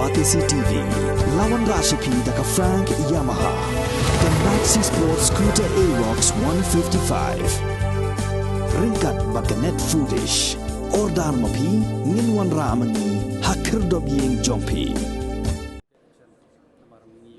Batisi TV, lawan Rashipi daka Frank Yamaha, dan Maxi Sports Scooter Aerox 155. Ringkat baganet foodish, ordar mapi, nginwan ramani, hakir dobyeng jompi.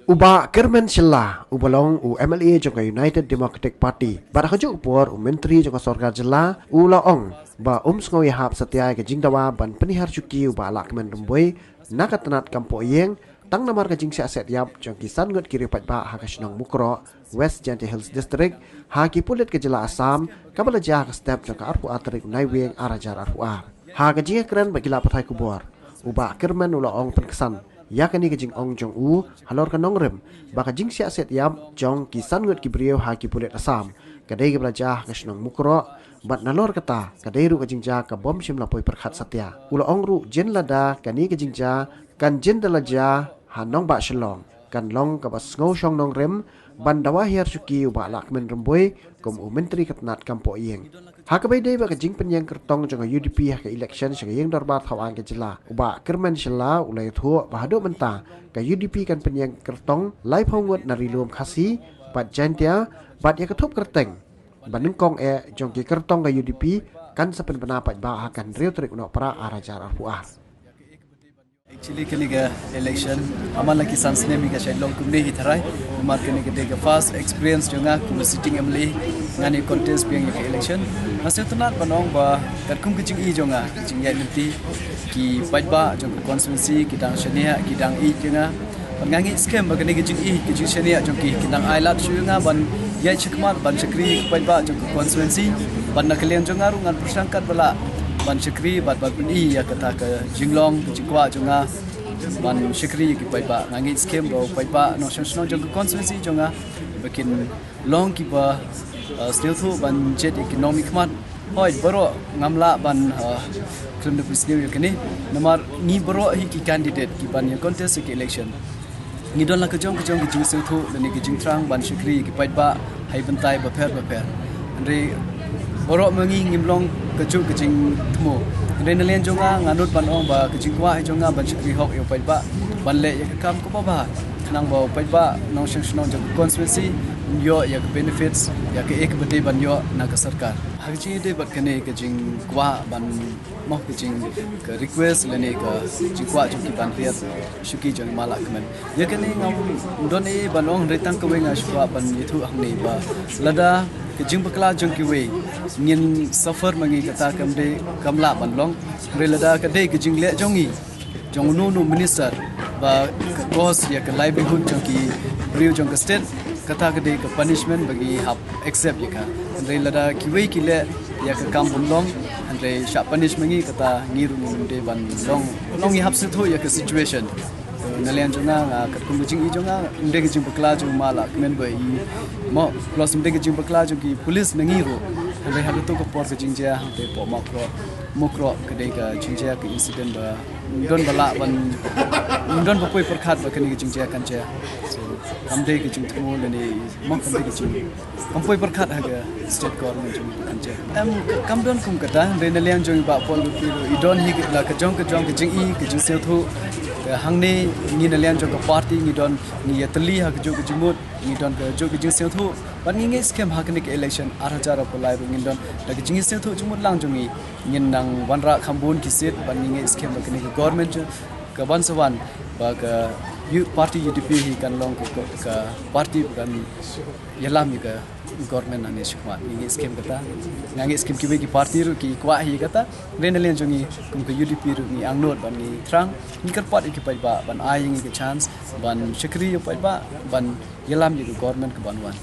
Uba Kyrmen Shylla ubalong MLA jangka United Democratic Party pada kajuk por menteri jangka sorga jela laong ba Sngew Ïahap setiai ke jingdawa ban Pynhiar Shuki uba Lahkmen remboi nakatanat kampo yeng tang namar ke jing siaset yap jangki Sngew kiri patba hakasnong mukro West Janti Hills District haki pulit ke jela Assam kabala jah ke step jangka arpu atrik naiweng arajar arpu ar ha ke jing keren bagila patai kubor uba Kyrmen laong penkesan yakni ke jing ong jong halor ka nongrem baka jing sia set yap jong ki Sngew ki brio ha ki pulet Assam kadai ke belajah ke snong mukro bat nalor kata kadai ru ke jing ja ka bom sim lapoi perkhat satya ula ong ru jen lada kani ke jing ja kan jen dalaja hanong ba shlong kan long ka bas Sngew shong nongrem ban dawa hiar Shuki uba Lahkmen remboi kom menteri ketnat kampo yeng hakabai dei ba jing penyang kertong jang UDP ha election sing yeng darbar thawang ke jela uba Kyrmen Shylla ulai thu bahado menta ka UDP kan penyang kertong lai phongot nari lom khasi bat jantia bat ya kethup kerteng banung kong jong ki kertong ka UDP kan sepen penapat ba akan riu trik no para arajar arpuar. Actually kini ke election amal lagi sansne mi ka long kumne hi tharai mar kini ke de first experience jonga kum sitting MLA ngani contest being ke election hasil tunat panong ba kat kum ke jing I jonga jing ya nanti ki pajba jong constituency kidang shania kidang I jonga ngangi scam ba kini ke jing I ke jing shania jong ki kidang ailat shunga ban ya chikmat ban chakri pajba jong constituency ban nakalian jonga ru ngan persangkat bala ban syukri bat Pynhiar ya kata ke jinglong jingkwa jonga ban syukri ki paiba ngangi scam ro paiba no shonshno jong constituency jonga bikin long ki ba Sngew thu ban jet economic mat hoi baro ngamla ban klem de Sngew kini nomor ni baro hi ki candidate ki ban ya contest ki election ni don la ke jong ki jing Sngew thu le ni ki jing trang ban syukri ki paiba hai bentai ba pher andre borok mengi ngimlong kejuk kejing temu renalian jonga nganut ban ong ba kejing kwa jonga ban syukri hok yo paiba ban le ya kam ko ba nang ba paiba nong shong jong constituency yo ya benefits ya ke ek bete ban yo na ka sarkar haji de bat kene kejing kwa ban mo kejing ke request le ne ka jing kwa jong ki ban riat Shuki jong Lahkmen ya kene ngam don e ban ong retang ka wenga shwa ban yithu hang ne ba lada kejing bakla jong ki we ngin suffer mangi kata kamde kamla banlong relada kade kejing le jongi jong no minister ba cause ya ka livelihood jong ki brio jong ka state kata kade ka punishment bagi hap accept ya ka relada ki we ki le ya ka kam banlong andre sha punishment ngi kata ngiru ngi ban long hap se tho ya ka situation nalian jonga kat kum jing I jonga inde ke jing bakla jong Lahkmen ba I mo plus inde ke jing bakla jong ki police nangi ro ande ha to ko por ke jing ja te po mokro ke de ka jing ja ke incident ba don bala ban don ba poi perkhat ba ke ni jing ja kan ja so kam de ke jing tmo le ni mo kam de ke jing kam poi perkhat ha ga state government jing kan ja kam don kum kata de nalian jong ba pol I don hi ke la ke jong ke jing I ke jing se thu hangne ni nalian jong party ni don ni yatli ha jo Jingmut ni don jo jing Sngew thu ban ngi scam ha ke election arajar ko lai ru ngin don da jing Sngew thu Jingmut lang jongi ngin nang wanra khambun ki sit ban ngi scam ke government ka ban sawan ba ka party UDP hi kan long ka party kan yalam ka government ane shikma ngi scam kata ngi scam ki ki party ru ki kwa hi kata renalian jongi kum ka UDP ru ni angnot ban ni trang ni kan pat ki pa ban ai ngi ke chance ban shikri pa ba ban yalam ji government ka ban wan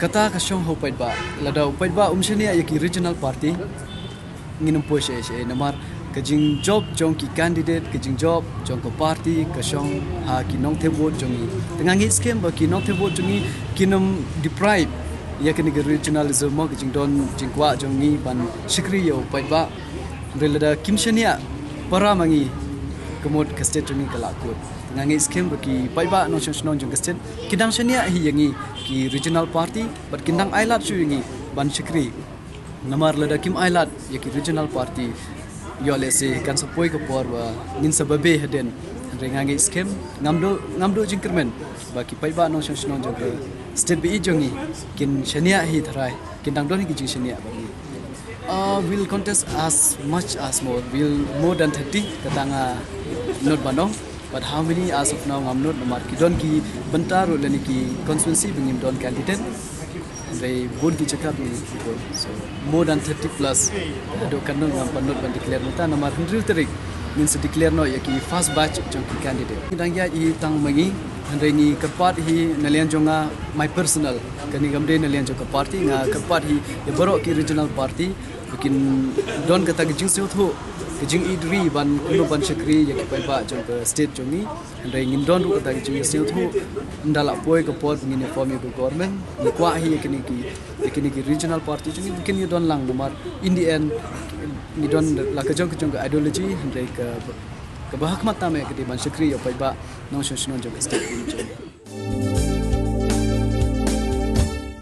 kata ka shong ho pa ba ladau pa ba umshani ya ki regional party nginum po she namar kajing job jong ki candidate kajing job jong ko party ka shong ha ki nong the vote jongi tengangi scam ba ki nong the vote jongi kinum deprive ya kini regionalism mo kajing don jingkwa jongi ban shikri yo pa relada kimshania para mangi kemod ka state jongi kala kot tengangi scam ba ki pa no shong jong ka state kidang shania hi yangi ki regional party but kindang ailat shu yangi ban shikri namar lada kim ailat ya ki regional party yo lese kan sapoi ko por wa nin sababe heden rengangi skem ngamdo jing Kyrmen baki paiba nong shon jong state bi jongi kin shania hi tharai kin dang don hi jing shania bagi will contest as much as more than 30 katanga not banong but how many as of now ngam not nomar ki don ki bantaro leni ki constituency bingim don candidate they would be check up people so more than 30 plus do kanun ngam panot ban declare nota nomor 100 tarik means declare no yaki first batch jong candidate dang ya I tang mangi handrengi kapat hi nalian jonga my personal kani gamde nalian jong party nga kapat hi ya boro ki regional party bikin don kata gijing seu thu gijing idri ban kuno ban sekri yaki paiba jong state jongi handrengi don ru kata gijing seu thu ndala poi ko pot ngine form ko government ni kwa hi yakini ki regional party jongi bikin ni don lang nomor in the end ni don la kejong ideology handai ke bahak mata me ke di ban sekri yo paiba nong shon jong state